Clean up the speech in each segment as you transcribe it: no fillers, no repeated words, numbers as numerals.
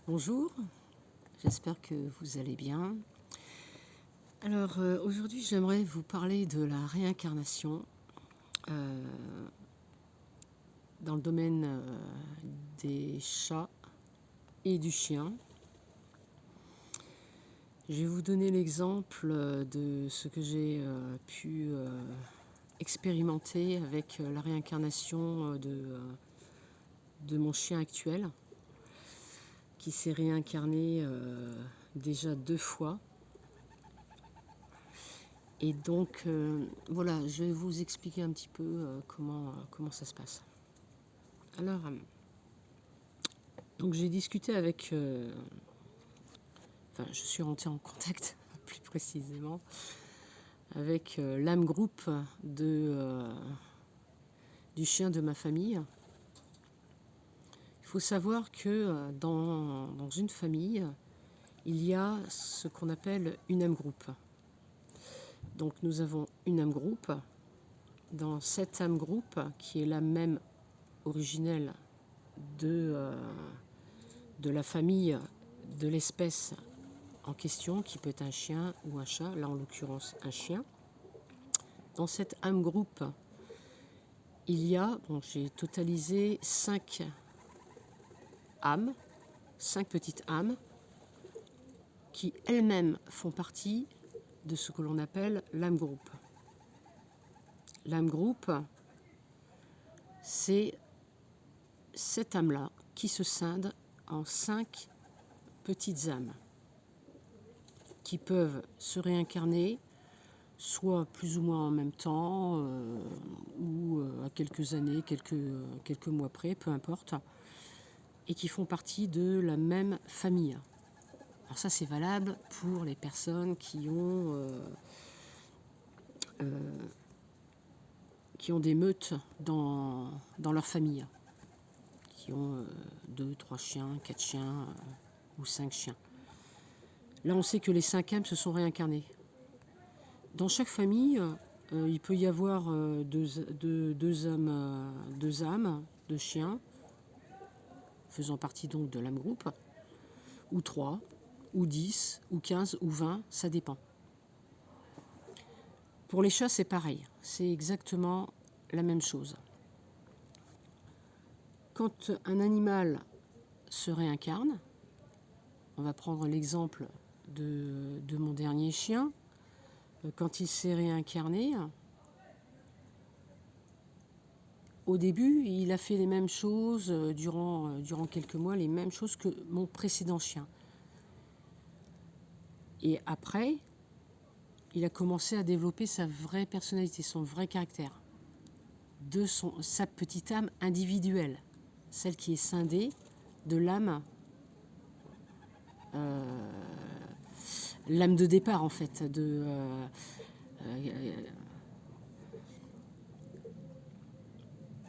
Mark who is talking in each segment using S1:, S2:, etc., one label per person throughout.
S1: Bonjour, j'espère que vous allez bien. Alors aujourd'hui j'aimerais vous parler de la réincarnation euh, dans le domaine des chats et du chien. Je vais vous donner l'exemple de ce que j'ai pu expérimenter avec la réincarnation de mon chien actuel qui s'est réincarné déjà 2 fois. Et donc, voilà, je vais vous expliquer un petit peu comment ça se passe. Alors, donc j'ai discuté avec... enfin, je suis rentrée en contact, plus précisément, avec l'âme groupe du chien de ma famille. Il faut savoir que dans une famille, il y a ce qu'on appelle une âme groupe. Donc nous avons une âme groupe. Dans cette âme groupe, qui est la même originelle de la famille, de l'espèce en question, qui peut être un chien ou un chat, là en l'occurrence un chien. Dans cette âme groupe, il y a, bon, j'ai totalisé 5 âmes, 5 petites âmes, qui elles-mêmes font partie de ce que l'on appelle l'âme groupe. L'âme groupe, c'est cette âme-là qui se scinde en 5 petites âmes qui peuvent se réincarner soit plus ou moins en même temps ou à quelques années, quelques mois près, peu importe, et qui font partie de la même famille. Alors ça c'est valable pour les personnes qui ont des meutes dans leur famille, qui ont 2, 3 chiens, 4 chiens ou 5 chiens. Là, on sait que les 5 âmes se sont réincarnées. Dans chaque famille, il peut y avoir deux âmes, deux chiens, faisant partie donc de l'âme groupe, ou 3, ou 10, ou 15, ou 20, ça dépend. Pour les chats, c'est pareil, c'est exactement la même chose. Quand un animal se réincarne, on va prendre l'exemple de mon dernier chien. Quand il s'est réincarné, au début, il a fait les mêmes choses durant quelques mois, les mêmes choses que mon précédent chien. Et après, il a commencé à développer sa vraie personnalité, son vrai caractère, sa petite âme individuelle, celle qui est scindée de l'âme de départ en fait,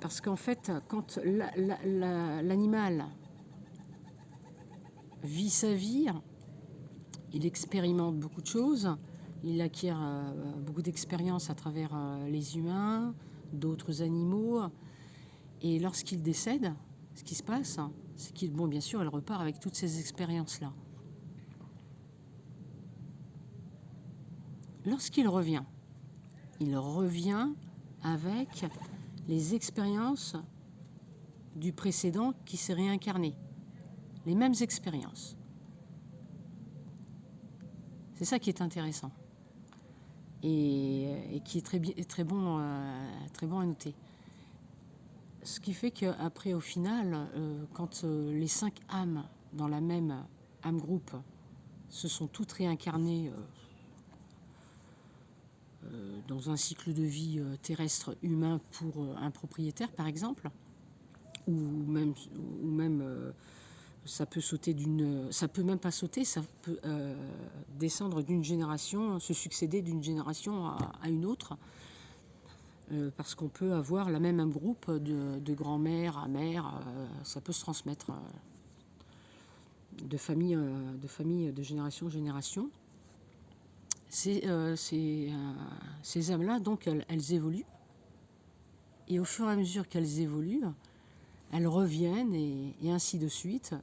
S1: parce qu'en fait, quand l'animal vit sa vie, il expérimente beaucoup de choses, il acquiert beaucoup d'expérience à travers les humains, d'autres animaux, et lorsqu'il décède, ce qui se passe, c'est qu'il, bon, bien sûr, elle repart avec toutes ces expériences-là. Lorsqu'il revient, il revient avec les expériences du précédent qui s'est réincarné. Les mêmes expériences. C'est ça qui est intéressant. Et qui est très bon à noter. Ce qui fait qu'après, au final, quand les 5 âmes dans la même âme groupe se sont toutes réincarnées dans un cycle de vie terrestre humain pour un propriétaire, par exemple, ou même ça peut sauter ça peut même pas sauter, ça peut descendre d'une génération, se succéder d'une génération à une autre, parce qu'on peut avoir la même groupe de grand-mère à mère, ça peut se transmettre de famille de génération en génération. Ces âmes-là, donc, elles évoluent, et au fur et à mesure qu'elles évoluent, elles reviennent, et ainsi de suite,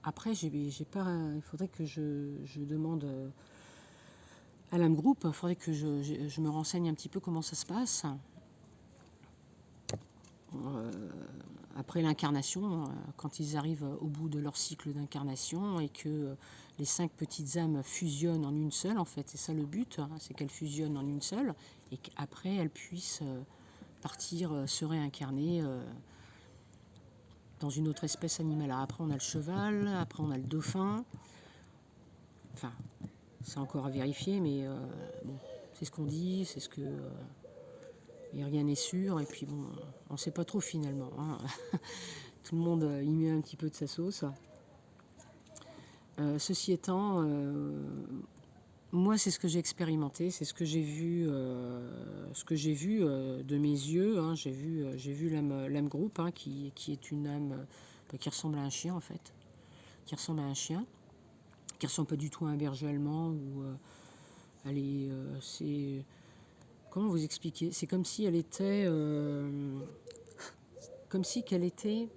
S1: après, j'ai pas, il faudrait que je demande à l'âme groupe, il faudrait que je me renseigne un petit peu comment ça se passe. Après l'incarnation, quand ils arrivent au bout de leur cycle d'incarnation et que les 5 petites âmes fusionnent en une seule, en fait, c'est ça le but, hein, c'est qu'elles fusionnent en une seule et qu'après elles puissent partir se réincarner dans une autre espèce animale. Alors après on a le cheval, après on a le dauphin, enfin c'est encore à vérifier, mais bon, c'est ce qu'on dit, c'est ce que... et rien n'est sûr, et puis bon, on ne sait pas trop finalement, hein. Tout le monde y met un petit peu de sa sauce. Ceci étant, moi c'est ce que j'ai expérimenté, c'est ce que j'ai vu, de mes yeux, hein. J'ai vu l'âme groupe, hein, qui est une âme qui ressemble à un chien en fait, qui ressemble à un chien, qui ressemble pas du tout à un berger allemand, ou elle est, c'est, comment vous expliquer, c'est comme si elle était, comme si qu'elle était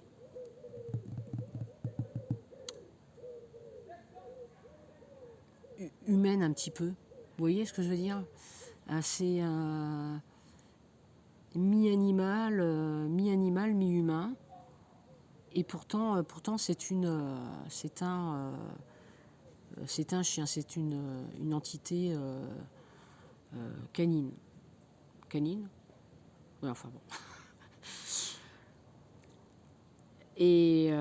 S1: humaine un petit peu. Vous voyez ce que je veux dire? C'est mi-animal, mi-humain. Et pourtant c'est un chien, c'est une entité canine. Canine? Ouais, enfin bon. Et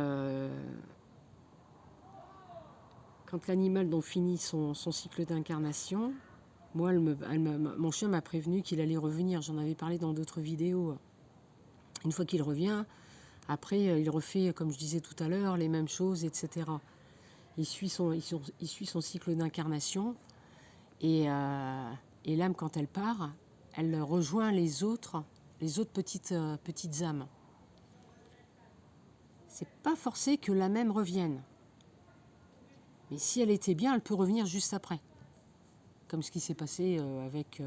S1: quand l'animal donc finit son cycle d'incarnation, moi, mon chien m'a prévenu qu'il allait revenir. J'en avais parlé dans d'autres vidéos. Une fois qu'il revient, après, il refait, comme je disais tout à l'heure, les mêmes choses, etc. Il suit son cycle d'incarnation. Et l'âme, quand elle part, elle rejoint les autres petites âmes. C'est pas forcé que la même revienne. Mais si elle était bien, elle peut revenir juste après. Comme ce qui s'est passé avec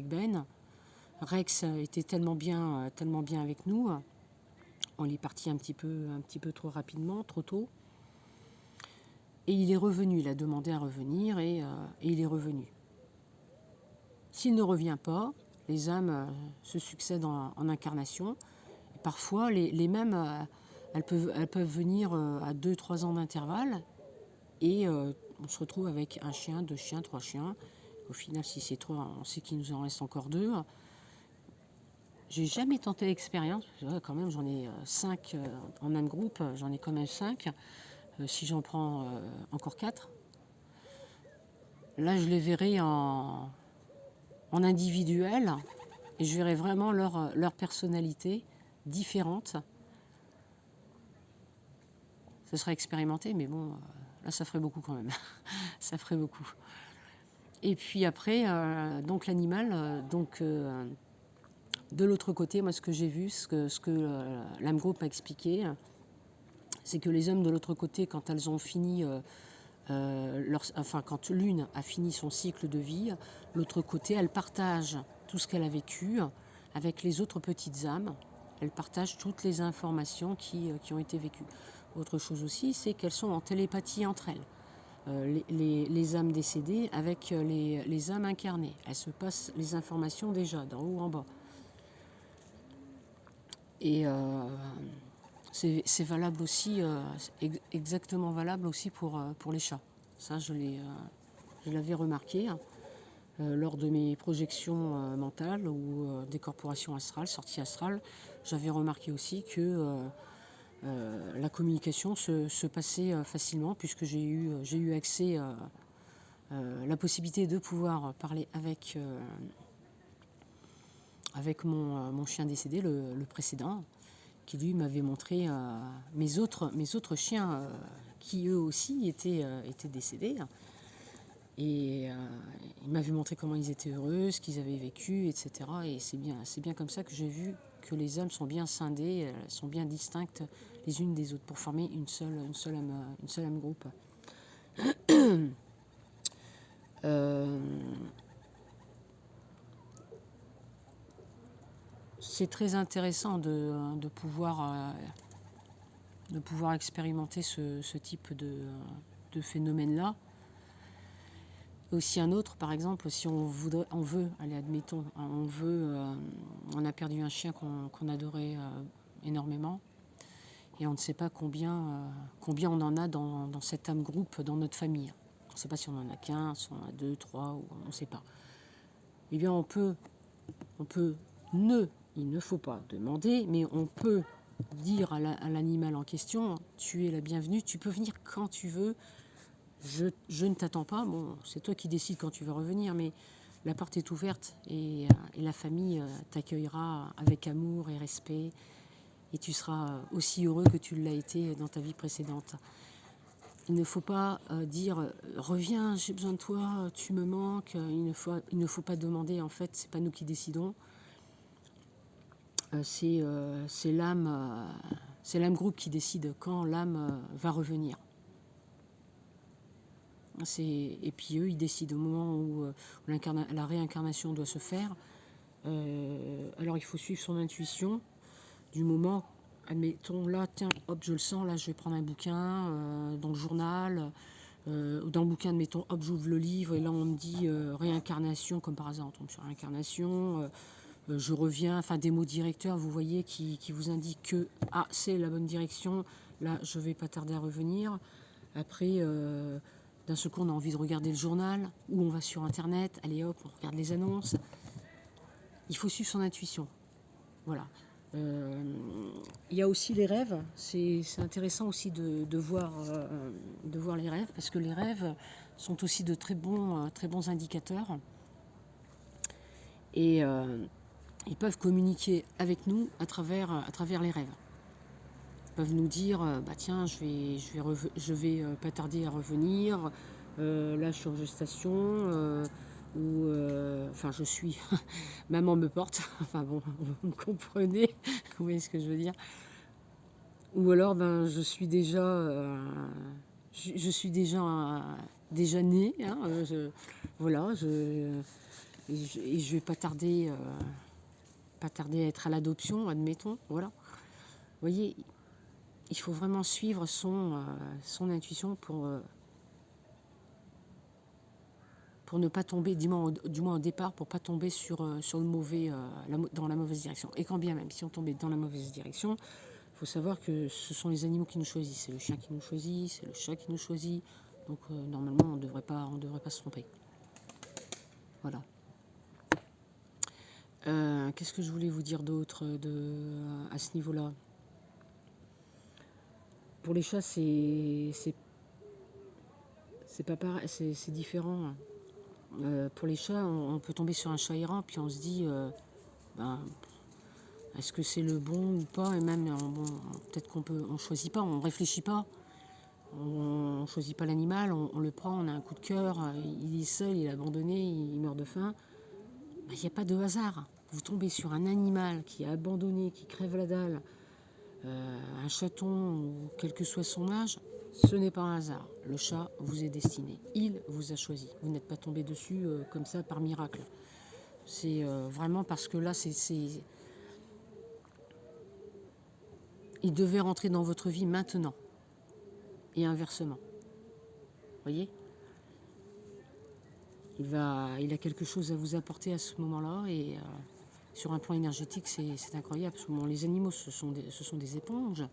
S1: Ben. Rex était tellement bien avec nous. On est parti un petit peu trop rapidement, trop tôt. Et il est revenu, il a demandé à revenir et il est revenu. S'il ne revient pas, les âmes se succèdent en incarnation. Et parfois, les mêmes, elles peuvent venir à 2-3 ans d'intervalle. Et on se retrouve avec un chien, 2 chiens, 3 chiens. Au final, si c'est 3, on sait qu'il nous en reste encore 2. J'ai jamais tenté l'expérience. Quand même, j'en ai 5 en âme groupe, j'en ai quand même 5. Si j'en prends encore 4, là, je les verrai en individuel. Et je verrai vraiment leur personnalité différente. Ce serait expérimenté, mais bon, là, ça ferait beaucoup quand même. Ça ferait beaucoup. Et puis après, donc l'animal, de l'autre côté, moi, ce que j'ai vu, ce que l'âme groupe a expliqué, c'est que les hommes de l'autre côté, quand elles ont fini, quand l'une a fini son cycle de vie, l'autre côté, elle partage tout ce qu'elle a vécu avec les autres petites âmes. Elle partage toutes les informations qui ont été vécues. Autre chose aussi, c'est qu'elles sont en télépathie entre elles. Les âmes décédées avec les âmes incarnées. Elles se passent les informations déjà, d'en haut en bas. Et c'est valable aussi, exactement valable aussi pour les chats. Ça, je l'avais remarqué lors de mes projections mentales ou des corporations astrales, sorties astrales. J'avais remarqué aussi que la communication se passait facilement, puisque j'ai eu accès à la possibilité de pouvoir parler avec mon chien décédé, le précédent, qui lui m'avait montré mes autres chiens qui eux aussi étaient décédés. Et il m'avait montré comment ils étaient heureux, ce qu'ils avaient vécu, etc. Et c'est bien comme ça que j'ai vu que les âmes sont bien scindées, elles sont bien distinctes les unes des autres pour former une seule âme groupe. C'est très intéressant de pouvoir de pouvoir expérimenter ce type de phénomène-là. Aussi un autre, par exemple, si on veut, allez, admettons, hein, on a perdu un chien qu'on adorait énormément, et on ne sait pas combien on en a dans cet âme groupe dans notre famille. On ne sait pas si on en a qu'un, si on en a deux, trois, ou on ne sait pas. Eh bien, il ne faut pas demander, mais on peut dire à l'animal en question, tu es la bienvenue, tu peux venir quand tu veux, je ne t'attends pas, bon, c'est toi qui décides quand tu veux revenir, mais la porte est ouverte et la famille t'accueillera avec amour et respect, et tu seras aussi heureux que tu l'as été dans ta vie précédente. Il ne faut pas dire reviens, j'ai besoin de toi, tu me manques. Il ne faut pas demander, en fait, c'est pas nous qui décidons. C'est l'âme groupe qui décide quand l'âme va revenir. Et puis eux, ils décident au moment où la réincarnation doit se faire. Alors il faut suivre son intuition du moment. Admettons, là, tiens, hop, je le sens, là, je vais prendre un bouquin dans le journal, dans le bouquin, admettons, hop, j'ouvre le livre, et là, on me dit réincarnation, comme par hasard, on tombe sur réincarnation, je reviens, enfin, des mots directeurs, vous voyez, qui vous indiquent que, ah, c'est la bonne direction, là, je vais pas tarder à revenir. Après, d'un seul coup, on a envie de regarder le journal, ou on va sur Internet, allez, hop, on regarde les annonces. Il faut suivre son intuition, voilà. Il y a aussi les rêves. C'est intéressant aussi de voir les rêves, parce que les rêves sont aussi de très bons indicateurs. Et ils peuvent communiquer avec nous à travers les rêves. Ils peuvent nous dire, bah tiens, je vais pas tarder à revenir. Là, je suis en gestation. Enfin, je suis... Maman me porte. Enfin bon, vous me comprenez. Vous voyez ce que je veux dire. Ou alors, ben, je suis déjà née. Hein, voilà, et je vais pas tarder à être à l'adoption, admettons. Voilà. Vous voyez, il faut vraiment suivre son intuition pour ne pas tomber, du moins au départ, pour pas tomber sur le mauvais, dans la mauvaise direction. Et quand bien même, si on tombait dans la mauvaise direction, il faut savoir que ce sont les animaux qui nous choisissent. C'est le chien qui nous choisit, c'est le chat qui nous choisit. Donc normalement, on ne devrait pas se tromper. Voilà. Qu'est-ce que je voulais vous dire d'autre à ce niveau-là? Pour les chats, c'est pas pareil, c'est différent. Pour les chats, on peut tomber sur un chat errant, puis on se dit, ben, est-ce que c'est le bon ou pas? Et même, bon, peut-être on choisit pas, on réfléchit pas, on choisit pas l'animal, on le prend, on a un coup de cœur, il est seul, il est abandonné, il meurt de faim. Ben, il n'y a pas de hasard. Vous tombez sur un animal qui est abandonné, qui crève la dalle, un chaton, ou quel que soit son âge, ce n'est pas un hasard. Le chat vous est destiné. Il vous a choisi. Vous n'êtes pas tombé dessus comme ça par miracle. C'est vraiment parce que là, il devait rentrer dans votre vie maintenant. Et inversement. Vous voyez ? Il a quelque chose à vous apporter à ce moment-là. Et sur un plan énergétique, c'est incroyable. Parce que, les animaux, ce sont des éponges.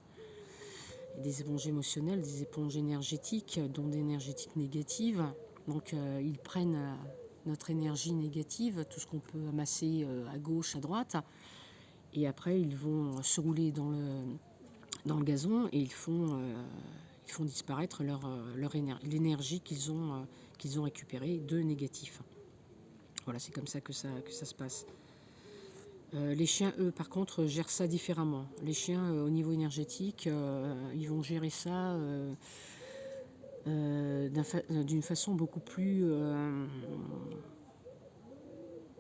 S1: Des éponges émotionnelles, des éponges énergétiques, dont des énergétiques négatives. Donc ils prennent notre énergie négative, tout ce qu'on peut amasser à gauche, à droite, et après ils vont se rouler dans le gazon et ils font disparaître l'énergie qu'ils ont récupérée de négatif. Voilà, c'est comme ça que ça se passe. Les chiens, eux, par contre, gèrent ça différemment. Les chiens, au niveau énergétique, ils vont gérer ça d'une façon beaucoup plus...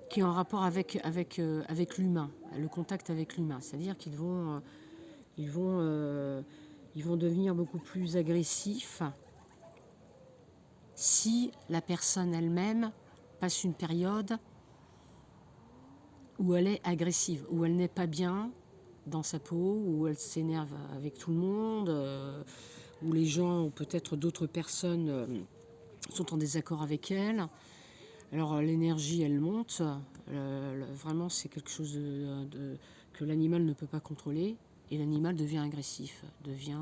S1: qui est en rapport avec l'humain, le contact avec l'humain. C'est-à-dire qu'ils vont devenir beaucoup plus agressifs si la personne elle-même passe une période où elle est agressive, où elle n'est pas bien, dans sa peau, où elle s'énerve avec tout le monde, où les gens ou peut-être d'autres personnes sont en désaccord avec elle. Alors l'énergie, elle monte. Vraiment, c'est quelque chose que l'animal ne peut pas contrôler. Et l'animal devient agressif, devient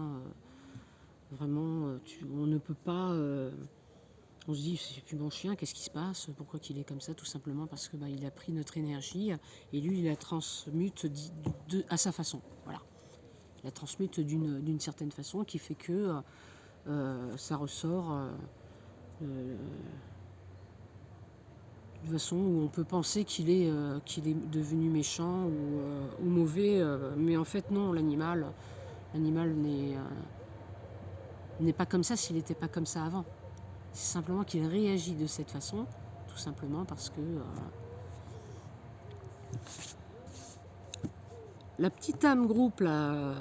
S1: vraiment... on ne peut pas... on se dit, c'est plus mon chien, qu'est-ce qui se passe? Pourquoi qu'il est comme ça? Tout simplement parce que il a pris notre énergie et lui, il la transmute à sa façon. Voilà. Il la transmute d'une certaine façon qui fait que ça ressort de façon où on peut penser qu'il est devenu méchant ou mauvais, mais en fait non, l'animal n'est pas comme ça s'il n'était pas comme ça avant. C'est simplement qu'il réagit de cette façon, tout simplement parce que la petite âme groupe là,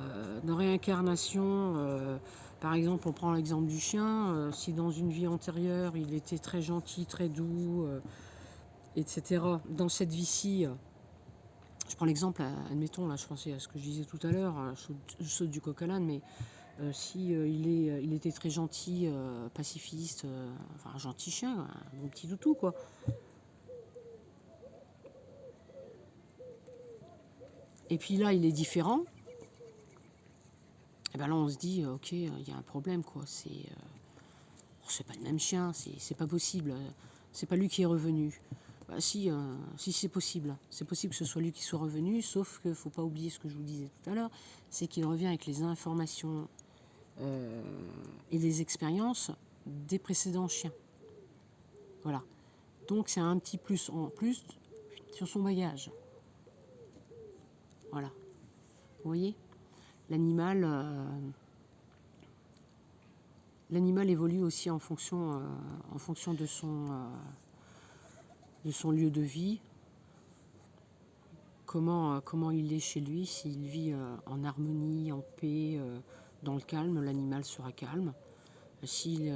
S1: de réincarnation, par exemple, on prend l'exemple du chien, si dans une vie antérieure il était très gentil, très doux, etc. Dans cette vie-ci, je prends l'exemple, admettons, là je pensais à ce que je disais tout à l'heure, je saute du coq à l'âne, mais si il était très gentil, pacifiste, enfin un gentil chien, un bon petit toutou quoi. Et puis là il est différent, et ben là on se dit ok, il y a un problème quoi, c'est pas le même chien, c'est pas possible, c'est pas lui qui est revenu. Bah, si c'est possible que ce soit lui qui soit revenu, sauf qu'il ne faut pas oublier ce que je vous disais tout à l'heure, c'est qu'il revient avec les informations et les expériences des précédents chiens. Voilà. Donc c'est un petit plus en plus sur son bagage. Voilà. Vous voyez, l'animal évolue aussi en fonction de son lieu de vie, comment il est chez lui. S'il vit en harmonie, en paix, dans le calme, l'animal sera calme. Si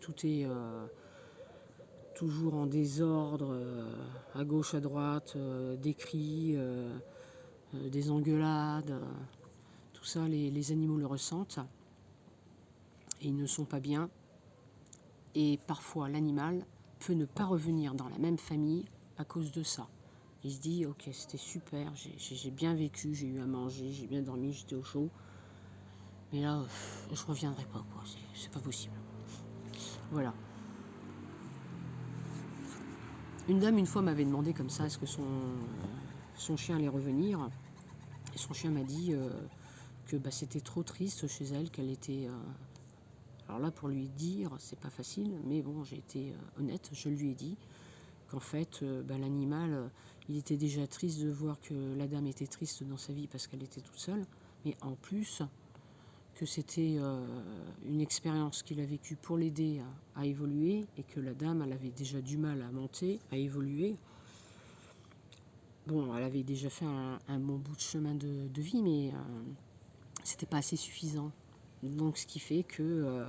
S1: tout est toujours en désordre, à gauche, à droite, des cris, des engueulades, tout ça, les animaux le ressentent et ils ne sont pas bien. Et parfois, l'animal peut ne pas revenir dans la même famille à cause de ça. Il se dit, ok, c'était super, j'ai bien vécu, j'ai eu à manger, j'ai bien dormi, j'étais au chaud. Mais là, je reviendrai pas, quoi. C'est pas possible. Voilà. Une dame, une fois, m'avait demandé comme ça, est-ce que son chien allait revenir? Et son chien m'a dit que c'était trop triste chez elle, qu'elle était... alors là, pour lui dire, c'est pas facile, mais bon, j'ai été honnête, je lui ai dit qu'en fait, l'animal, il était déjà triste de voir que la dame était triste dans sa vie parce qu'elle était toute seule, mais en plus, que c'était une expérience qu'il a vécue pour l'aider à évoluer et que la dame, elle avait déjà du mal à monter, à évoluer. Bon, elle avait déjà fait un bon bout de chemin de vie, mais c'était pas assez suffisant. Donc, ce qui fait que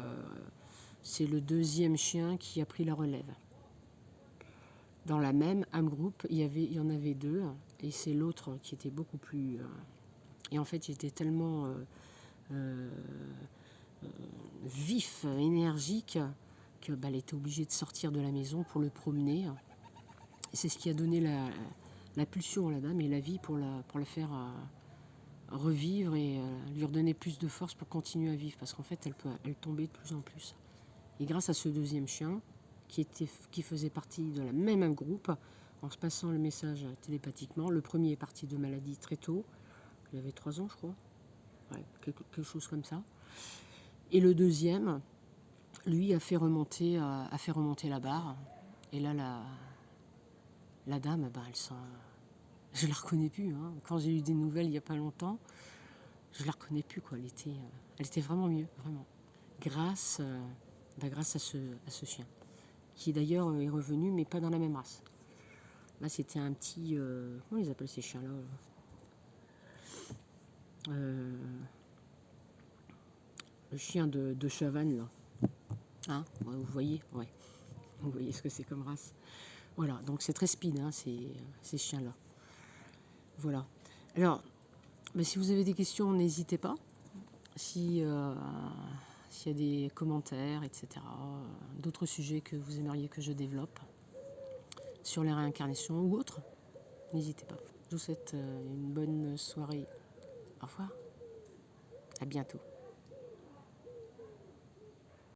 S1: c'est le deuxième chien qui a pris la relève. Dans la même âme groupe, il y en avait deux, et c'est l'autre qui était beaucoup plus... et en fait, j'étais tellement vif, énergique, que elle était obligée de sortir de la maison pour le promener. Et c'est ce qui a donné la pulsion à la dame et la vie pour la faire revivre et lui redonner plus de force pour continuer à vivre. Parce qu'en fait, elle tombait de plus en plus. Et grâce à ce deuxième chien, qui faisait partie de la même groupe, en se passant le message télépathiquement, le premier est parti de maladie très tôt. Il avait 3 ans, je crois. Ouais, quelque chose comme ça. Et le deuxième, lui, a fait remonter la barre. Et là, la dame, je la reconnais plus. Hein. Quand j'ai eu des nouvelles il n'y a pas longtemps, je la reconnais plus. Quoi. Elle était vraiment mieux, vraiment. Grâce à ce chien, qui d'ailleurs est revenu, mais pas dans la même race. Là, c'était un petit... comment ils appellent ces chiens-là le chien de Chavannes, là. Hein, ouais, vous voyez, ouais. Vous voyez ce que c'est comme race. Voilà, donc c'est très speed, hein, ces chiens-là. Voilà. Alors, Mais si vous avez des questions, n'hésitez pas. S'il y a des commentaires, etc., d'autres sujets que vous aimeriez que je développe sur les réincarnations ou autres, n'hésitez pas. Je vous souhaite une bonne soirée. Au revoir. À bientôt.